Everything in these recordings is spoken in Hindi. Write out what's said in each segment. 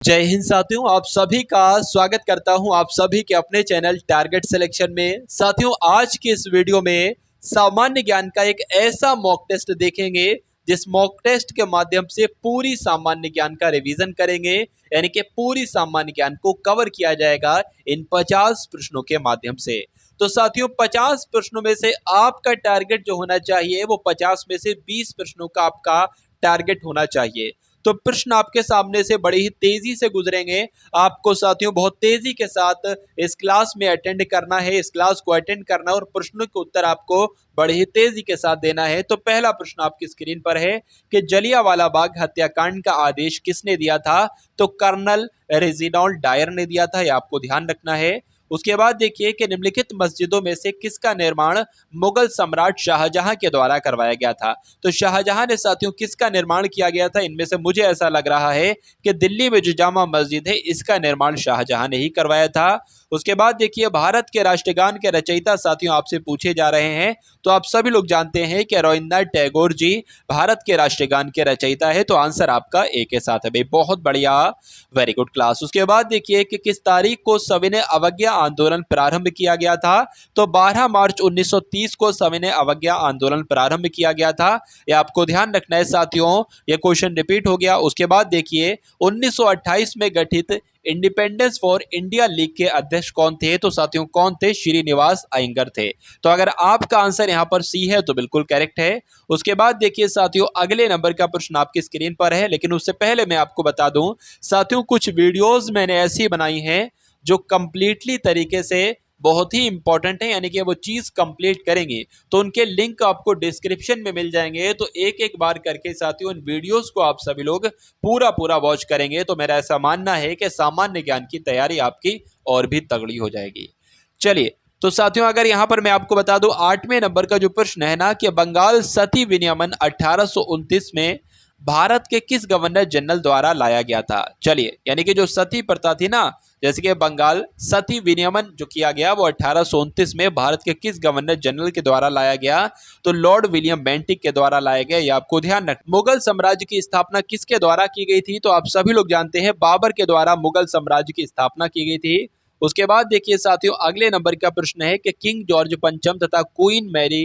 जय हिंद साथियों, आप सभी का स्वागत करता हूं आप सभी के अपने चैनल टारगेट सिलेक्शन में। साथियों, आज के इस वीडियो में सामान्य ज्ञान का एक ऐसा मॉक टेस्ट देखेंगे जिस मॉक टेस्ट के माध्यम से पूरी सामान्य ज्ञान का रिवीजन करेंगे, यानी कि पूरी सामान्य ज्ञान को कवर किया जाएगा इन 50 प्रश्नों के माध्यम से। तो साथियों, 50 प्रश्नों में से आपका टारगेट जो होना चाहिए वो 50 में से 20 प्रश्नों का आपका टारगेट होना चाहिए। तो प्रश्न आपके सामने से बड़ी ही तेजी से गुजरेंगे। आपको साथियों बहुत तेजी के साथ इस क्लास में अटेंड करना है, इस क्लास को अटेंड करना है और प्रश्नों के उत्तर आपको बड़ी ही तेजी के साथ देना है। तो पहला प्रश्न आपकी स्क्रीन पर है कि जलियांवाला बाग हत्याकांड का आदेश किसने दिया था? तो कर्नल रेजिनाल्ड डायर ने दिया था, यह आपको ध्यान रखना है। उसके बाद देखिए कि निम्नलिखित मस्जिदों में से किसका निर्माण मुगल सम्राट शाहजहां के द्वारा करवाया गया था? तो शाहजहां ने साथियों किसका निर्माण किया गया था? इनमें से मुझे ऐसा लग रहा है कि दिल्ली में जो जामा मस्जिद है इसका निर्माण शाहजहां ने ही करवाया था। उसके बाद देखिए भारत के राष्ट्रगान के रचयिता साथियों आपसे पूछे जा रहे हैं। तो आप सभी लोग जानते हैं कि रविंद्रनाथ टैगोर जी भारत के राष्ट्रगान के रचयिता है। तो आंसर आपका ए के साथ है भाई, बहुत बढ़िया, वेरी गुड क्लास। उसके बाद देखिए कि किस तारीख को सविनय अवज्ञा आंदोलन प्रारंभ किया गया था? तो 12 मार्च 1930 को सविनय अवज्ञा आंदोलन प्रारंभ किया गया था, यह आपको ध्यान रखना है साथियों। यह क्वेश्चन रिपीट हो गया। उसके बाद देखिए 1928 में गठित इंडिपेंडेंस फॉर इंडिया लीग के अध्यक्ष कौन थे? तो साथियों कौन थे? श्रीनिवास अयंगर थे। तो अगर आपका आंसर यहां पर सी है तो बिल्कुल करेक्ट है। उसके बाद देखिए साथियों अगले नंबर का प्रश्न आपकी स्क्रीन पर है, लेकिन उससे पहले मैं आपको बता दूं साथियों कुछ वीडियोस मैंने ऐसी बनाई हैं जो कंप्लीटली तरीके से बहुत ही इंपॉर्टेंट है, यानी कि वो चीज कंप्लीट करेंगे। तो उनके लिंक आपको डिस्क्रिप्शन में मिल जाएंगे। तो एक एक बार करके साथियों इन वीडियोस को आप सभी लोग पूरा पूरा वॉच करेंगे तो मेरा ऐसा मानना है कि सामान्य ज्ञान की तैयारी आपकी और भी तगड़ी हो जाएगी। चलिए, तो साथियों अगर यहां पर मैं आपको बता दूं 8वें नंबर का जो प्रश्न है ना कि बंगाल सती विनियमन 1829 में भारत के किस गवर्नर जनरल द्वारा लाया गया था? चलिए, यानी कि जो सती प्रथा थी ना, जैसे कि बंगाल सती विनियमन जो किया गया वो 1829 में भारत के किस गवर्नर जनरल के द्वारा लाया गया? तो लॉर्ड विलियम बेंटिक के द्वारा लाया गया, ये आपको ध्यान रखना। मुगल साम्राज्य की स्थापना किसके द्वारा की गई थी? तो आप सभी लोग जानते हैं बाबर के द्वारा मुगल साम्राज्य की स्थापना की गई थी। उसके बाद देखिए साथियों अगले नंबर का प्रश्न है कि किंग जॉर्ज पंचम तथा क्वीन मैरी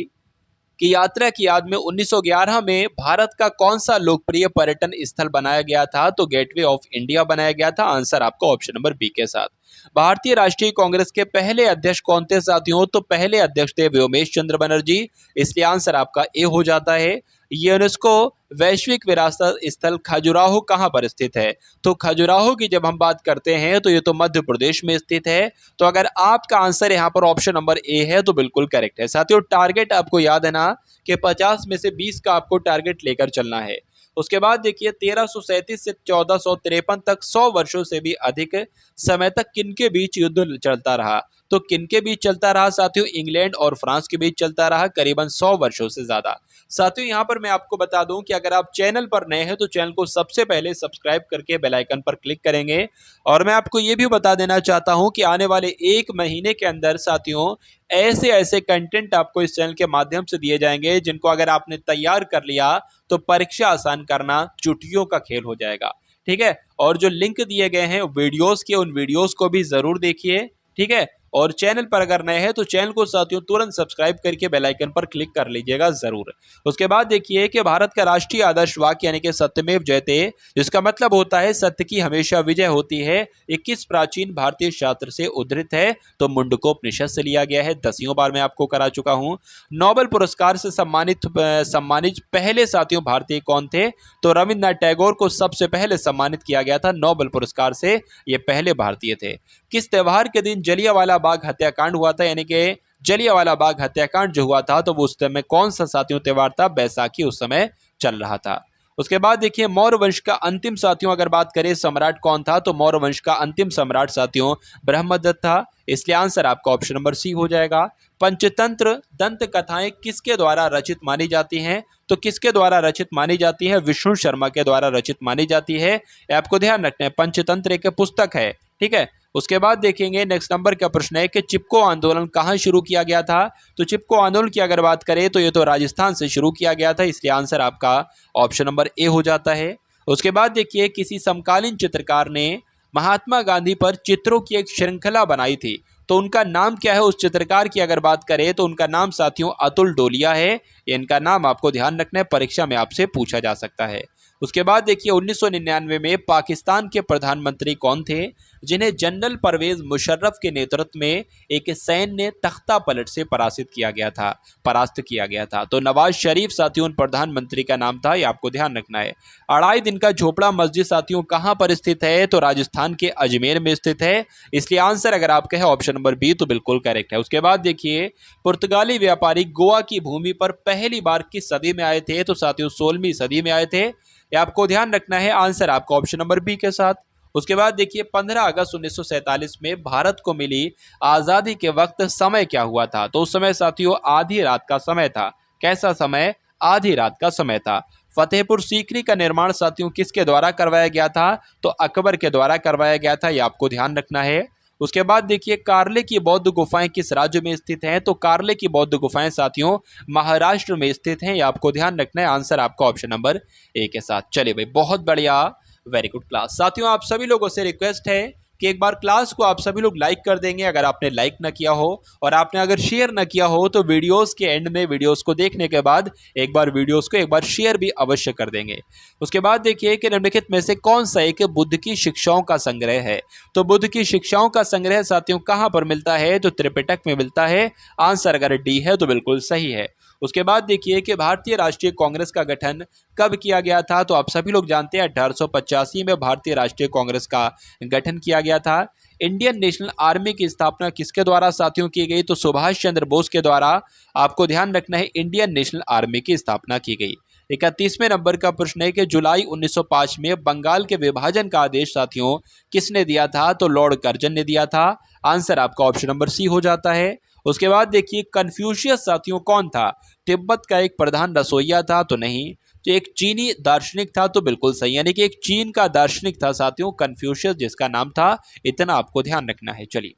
की यात्रा की याद में 1911 में भारत का कौन सा लोकप्रिय पर्यटन स्थल बनाया गया था? तो गेटवे ऑफ इंडिया बनाया गया था। आंसर आपका ऑप्शन नंबर बी के साथ। भारतीय राष्ट्रीय कांग्रेस के पहले अध्यक्ष कौन थे साथियों? तो पहले अध्यक्ष थे व्योमेश चंद्र बनर्जी, इसलिए आंसर आपका ए हो जाता है। यूनेस्को वैश्विक विरासत स्थल खजुराहो कहां पर स्थित है? तो खजुराहो की जब हम बात करते हैं तो ये तो मध्य प्रदेश में स्थित है। तो अगर आपका आंसर यहाँ पर ऑप्शन नंबर ए है तो बिल्कुल करेक्ट है। साथियों टारगेट आपको याद है ना कि 50 में से 20 का आपको टारगेट लेकर चलना है। उसके बाद देखिए 1337 से 1453 तक 100 वर्षों से भी अधिक समय तक किनके बीच युद्ध चलता रहा? तो किनके बीच चलता रहा साथियों? इंग्लैंड और फ्रांस के बीच चलता रहा करीबन 100 वर्षों से ज्यादा। साथियों यहाँ पर मैं आपको बता दूं कि अगर आप चैनल पर नए हैं तो चैनल को सबसे पहले सब्सक्राइब करके बेल आइकन पर क्लिक करेंगे। और मैं आपको ये भी बता देना चाहता हूं कि आने वाले 1 महीने के अंदर साथियों ऐसे ऐसे कंटेंट आपको इस चैनल के माध्यम से दिए जाएंगे जिनको अगर आपने तैयार कर लिया तो परीक्षा आसान करना चुटकियों का खेल हो जाएगा। ठीक है, और जो लिंक दिए गए हैं वीडियोस के, उन वीडियोस को भी जरूर देखिए। ठीक है, और चैनल पर अगर नए हैं तो चैनल को साथियों तुरंत सब्सक्राइब करके बेल आइकन पर क्लिक कर लीजिएगा जरूर। उसके बाद देखिए कि भारत का राष्ट्रीय आदर्श वाक्य यानी कि सत्यमेव जयते, जिसका मतलब होता है सत्य की हमेशा विजय होती है, ये किस प्राचीन भारतीय शास्त्र से उद्धृत है? तो मुंडकोपनिषद से लिया गया है। 10वीं बार मैं आपको करा चुका हूं। नोबेल पुरस्कार से सम्मानित पहले साथियों भारतीय कौन थे? तो रविंद्रनाथ टैगोर को सबसे पहले सम्मानित किया गया था नोबेल पुरस्कार से, ये पहले भारतीय थे। किस त्योहार के दिन जलियांवाला बाग हत्याकांड हुआ था? यानी कि जलियांवाला बाग हत्याकांड जो हुआ था तो वो उस समय कौन सा साथियों त्योहार था? बैसाखी उस समय चल रहा था। उसके बाद देखिए मौर्य वंश का अंतिम साथियों अगर बात करें सम्राट कौन था? तो मौर्य वंश का अंतिम सम्राट साथियों ब्रह्मदत्त था, इसलिए आंसर आपका ऑप्शन नंबर सी हो जाएगा। पंचतंत्र दंत कथाएं किसके द्वारा रचित मानी जाती हैं? तो किसके द्वारा रचित मानी जाती है? विष्णु शर्मा के द्वारा रचित मानी जाती है, आपको ध्यान रखना है। पंचतंत्र एक पुस्तक है। ठीक है, उसके बाद देखेंगे नेक्स्ट नंबर का प्रश्न है कि चिपको आंदोलन कहां शुरू किया गया था? तो चिपको आंदोलन की अगर बात करें तो ये तो राजस्थान से शुरू किया गया था, इसलिए आंसर आपका ऑप्शन नंबर ए हो जाता है। उसके बाद देखिए किसी समकालीन चित्रकार ने महात्मा गांधी पर चित्रों की एक श्रृंखला बनाई थी, तो उनका नाम क्या है? उस चित्रकार की अगर बात करें तो उनका नाम साथियों अतुल डोलिया है। इनका नाम आपको ध्यान रखना है, परीक्षा में आपसे पूछा जा सकता है। उसके बाद देखिए 1999 में पाकिस्तान के प्रधानमंत्री कौन थे जिन्हें जनरल परवेज मुशर्रफ के नेतृत्व में एक सैन्य तख्ता पलट से परास्त किया गया था। तो नवाज शरीफ साथियों प्रधानमंत्री का नाम था, ये आपको ध्यान रखना है। अढ़ाई दिन का झोपड़ा मस्जिद साथियों कहां पर स्थित है? तो राजस्थान के अजमेर में स्थित है। इसलिए आंसर अगर आपका है ऑप्शन नंबर बी तो बिल्कुल करेक्ट है। उसके बाद देखिए पुर्तगाली व्यापारी गोवा की भूमि पर पहली बार किस सदी में आए थे? तो साथियों 16वीं सदी में आए थे। ये आपको ध्यान रखना है, आंसर आपका ऑप्शन नंबर बी के साथ। उसके बाद देखिए 15 अगस्त 1947 में भारत को मिली आजादी के वक्त समय क्या हुआ था? तो उस समय साथियों आधी रात का समय था। कैसा समय? आधी रात का समय था। फतेहपुर सीकरी का निर्माण साथियों किसके द्वारा करवाया गया था? तो अकबर के द्वारा करवाया गया था, ये आपको ध्यान रखना है। उसके बाद देखिए कार्ले की बौद्ध गुफाएं किस राज्य में स्थित हैं? तो कार्ले की बौद्ध गुफाएं साथियों महाराष्ट्र में स्थित हैं, ये आपको ध्यान रखना है। आंसर आपका ऑप्शन नंबर ए के साथ। चलिए भाई, बहुत बढ़िया, वेरी गुड क्लास। साथियों आप सभी लोगों से रिक्वेस्ट है कि एक बार क्लास को आप सभी लोग लाइक कर देंगे अगर आपने लाइक ना किया हो, और आपने अगर शेयर ना किया हो तो वीडियोस के एंड में वीडियोस को देखने के बाद एक बार वीडियोस को एक बार शेयर भी अवश्य कर देंगे। उसके बाद देखिए कि निम्नलिखित में से कौन सा एक बुद्ध की शिक्षाओं का संग्रह है? तो बुद्ध की शिक्षाओं का संग्रह साथियों कहां पर मिलता है? तो त्रिपिटक में मिलता है। आंसर अगर डी है तो बिल्कुल सही है। उसके बाद देखिए कि भारतीय राष्ट्रीय कांग्रेस का गठन कब किया गया था? तो आप सभी लोग जानते हैं 1885 में भारतीय राष्ट्रीय कांग्रेस का गठन किया गया था। इंडियन नेशनल आर्मी की स्थापना किसके द्वारा साथियों की गई? तो सुभाष चंद्र बोस के द्वारा आपको ध्यान रखना है, इंडियन नेशनल आर्मी की स्थापना की गई। 31वें नंबर का प्रश्न है कि जुलाई 1905 में बंगाल के विभाजन का आदेश साथियों किसने दिया था? तो लॉर्ड कर्जन ने दिया था। आंसर आपका ऑप्शन नंबर सी हो जाता है। उसके बाद देखिए कन्फ्यूशियस साथियों कौन था? तिब्बत का एक प्रधान रसोइया था? तो नहीं। तो एक चीनी दार्शनिक था? तो बिल्कुल सही, यानी कि एक चीन का दार्शनिक था साथियों कन्फ्यूशियस, जिसका नाम था, इतना आपको ध्यान रखना है। चलिए,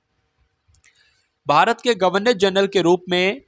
भारत के गवर्नर जनरल के रूप में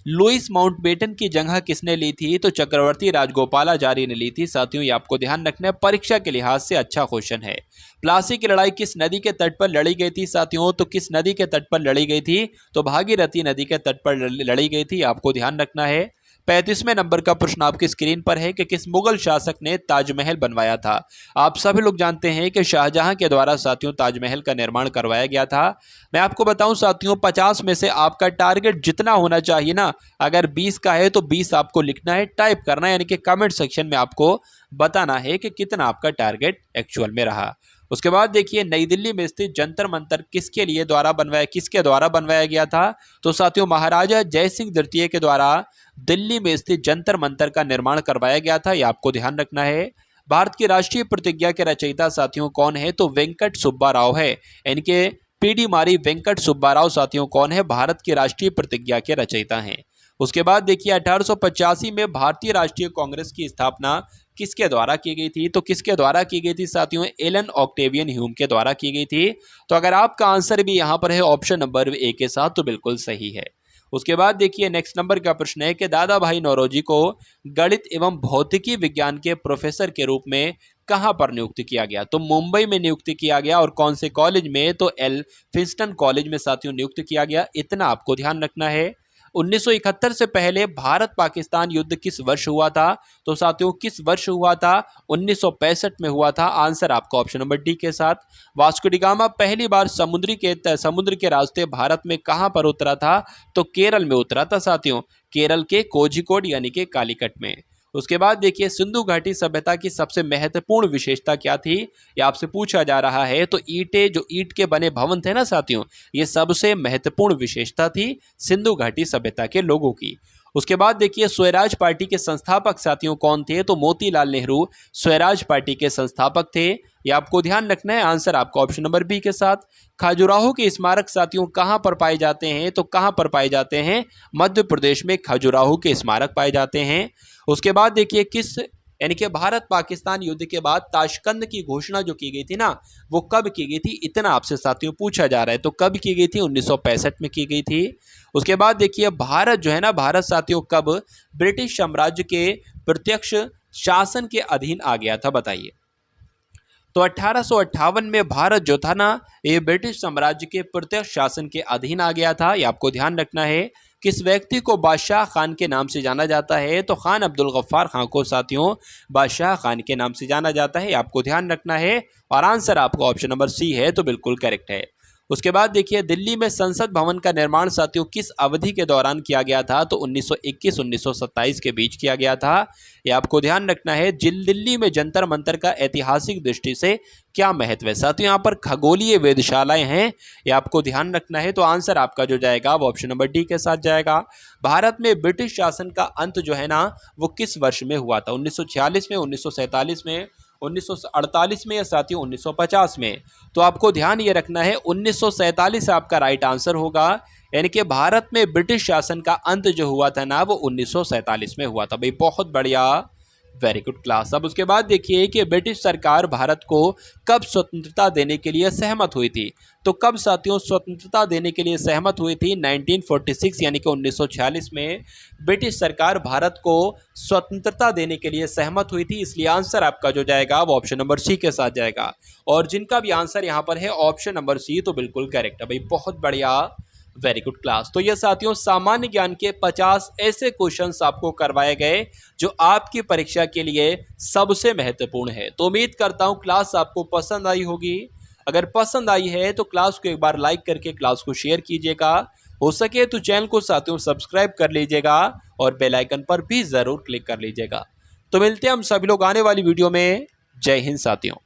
लुईस माउंटबेटन की जगह किसने ली थी? तो चक्रवर्ती राजगोपालाचारी ने ली थी साथियों, ये आपको ध्यान रखना है, परीक्षा के लिहाज से अच्छा क्वेश्चन है। प्लासी की लड़ाई किस नदी के तट पर लड़ी गई थी साथियों? तो किस नदी के तट पर लड़ी गई थी? तो भागीरथी नदी के तट पर लड़ी गई थी, आपको ध्यान रखना है। 35वें नंबर का प्रश्न आपकी स्क्रीन पर है कि किस मुगल शासक ने ताजमहल बनवाया था? आप सभी लोग जानते हैं कि शाहजहां के द्वारा साथियों ताजमहल का निर्माण करवाया गया था। मैं आपको बताऊं साथियों 50 में से आपका टारगेट जितना होना चाहिए ना, अगर 20 का है तो 20 आपको लिखना है, टाइप करना है, यानी कि कमेंट सेक्शन में आपको बताना है कि कितना आपका टारगेट एक्चुअल में रहा। उसके बाद देखिए नई दिल्ली में स्थित जंतर मंतर किसके द्वारा बनवाया गया था? तो साथियों महाराजा जय सिंह द्वितीय के द्वारा दिल्ली में स्थित जंतर मंतर का निर्माण करवाया गया था, यह आपको ध्यान रखना है। भारत की राष्ट्रीय प्रतिज्ञा के रचयिता साथियों कौन है? तो वेंकट सुब्बा राव है, इनके पीडी मारी वेंकट सुब्बा राव साथियों कौन है? भारत की राष्ट्रीय प्रतिज्ञा के रचयिता हैं। उसके बाद देखिए 1885 में भारतीय राष्ट्रीय कांग्रेस की स्थापना किसके द्वारा की गई थी? तो किसके द्वारा की गई थी साथियों? एलन ऑक्टेवियन ह्यूम के द्वारा की गई थी। तो अगर आपका आंसर भी यहां पर है ऑप्शन नंबर ए के साथ तो बिल्कुल सही है। उसके बाद देखिए नेक्स्ट नंबर का प्रश्न है कि दादा भाई नौरोजी को गणित एवं भौतिकी विज्ञान के प्रोफेसर के रूप में कहां पर नियुक्त किया गया? तो मुंबई में नियुक्त किया गया, और कौन से कॉलेज में? तो एल्फिंस्टन कॉलेज में साथियों नियुक्त किया गया, इतना आपको ध्यान रखना है। 1971 से पहले भारत पाकिस्तान युद्ध किस वर्ष हुआ था? तो साथियों किस वर्ष हुआ था? 1965 में हुआ था। आंसर आपका ऑप्शन नंबर डी के साथ। वास्को डी गामा पहली बार समुद्र के रास्ते भारत में कहां पर उतरा था? तो केरल में उतरा था साथियों, केरल के कोझिकोड यानी कि कालीकट में। उसके बाद देखिए सिंधु घाटी सभ्यता की सबसे महत्वपूर्ण विशेषता क्या थी? ये आपसे पूछा जा रहा है। तो ईंट के बने भवन थे ना साथियों, ये सबसे महत्वपूर्ण विशेषता थी सिंधु घाटी सभ्यता के लोगों की। उसके बाद देखिए स्वराज पार्टी के संस्थापक साथियों कौन थे? तो मोतीलाल नेहरू स्वराज पार्टी के संस्थापक थे, ये आपको ध्यान रखना है। आंसर आपका ऑप्शन नंबर बी के साथ। खजुराहो के स्मारक साथियों कहां पर पाए जाते हैं? तो कहां पर पाए जाते हैं? मध्य प्रदेश में खजुराहो के स्मारक पाए जाते हैं। उसके बाद देखिए किस यानी कि भारत पाकिस्तान युद्ध के बाद ताशकंद की घोषणा जो की गई थी ना, वो कब की गई थी? इतना आपसे साथियों पूछा जा रहा है। तो कब की गई थी? 1965 में की गई थी। उसके बाद देखिए भारत जो है ना, भारत साथियों कब ब्रिटिश साम्राज्य के प्रत्यक्ष शासन के अधीन आ गया था? बताइए। तो 1858 में भारत जो था ना, ये ब्रिटिश साम्राज्य के प्रत्यक्ष शासन के अधीन आ गया था। ये आपको ध्यान रखना है। किस व्यक्ति को बादशाह खान के नाम से जाना जाता है? तो खान अब्दुल गफ्फार खान को साथियों बादशाह खान के नाम से जाना जाता है। आपको ध्यान रखना है और आंसर आपका ऑप्शन नंबर सी है, तो बिल्कुल करेक्ट है। उसके बाद देखिए, दिल्ली में संसद भवन का निर्माण साथियों किस अवधि के दौरान किया गया था? तो 1921-1927 के बीच किया गया था। ये आपको ध्यान रखना है। दिल्ली में जंतर मंतर का ऐतिहासिक दृष्टि से क्या महत्व है? साथियों यहाँ पर खगोलीय वेधशालाएं हैं, ये आपको ध्यान रखना है। तो आंसर आपका जो जाएगा वो ऑप्शन नंबर डी के साथ जाएगा। भारत में ब्रिटिश शासन का अंत जो है ना, वो किस वर्ष में हुआ था? 1946 में, 1947 में, 1948 में या साथियों 1950 में? तो आपको ध्यान ये रखना है 1947 आपका राइट आंसर होगा। यानी कि भारत में ब्रिटिश शासन का अंत जो हुआ था ना, वो 1947 में हुआ था। भाई बहुत बढ़िया, वेरी गुड क्लास। अब उसके बाद देखिए कि ब्रिटिश सरकार भारत को कब स्वतंत्रता देने के लिए सहमत हुई थी? तो कब साथियों स्वतंत्रता देने के लिए सहमत हुई थी? 1946 यानी कि 1946 में ब्रिटिश सरकार भारत को स्वतंत्रता देने के लिए सहमत हुई थी। इसलिए आंसर आपका जो जाएगा वो ऑप्शन नंबर सी के साथ जाएगा। और जिनका भी आंसर यहाँ पर है ऑप्शन नंबर सी, तो बिल्कुल करेक्ट है। भाई बहुत बढ़िया, वेरी गुड क्लास। तो ये साथियों सामान्य ज्ञान के 50 ऐसे क्वेश्चंस आपको करवाए गए जो आपकी परीक्षा के लिए सबसे महत्वपूर्ण है। तो उम्मीद करता हूँ क्लास आपको पसंद आई होगी। अगर पसंद आई है तो क्लास को एक बार लाइक करके क्लास को शेयर कीजिएगा। हो सके तो चैनल को साथियों सब्सक्राइब कर लीजिएगा और बेल आइकन पर भी ज़रूर क्लिक कर लीजिएगा। तो मिलते हैं हम सभी लोग आने वाली वीडियो में। जय हिंद साथियों।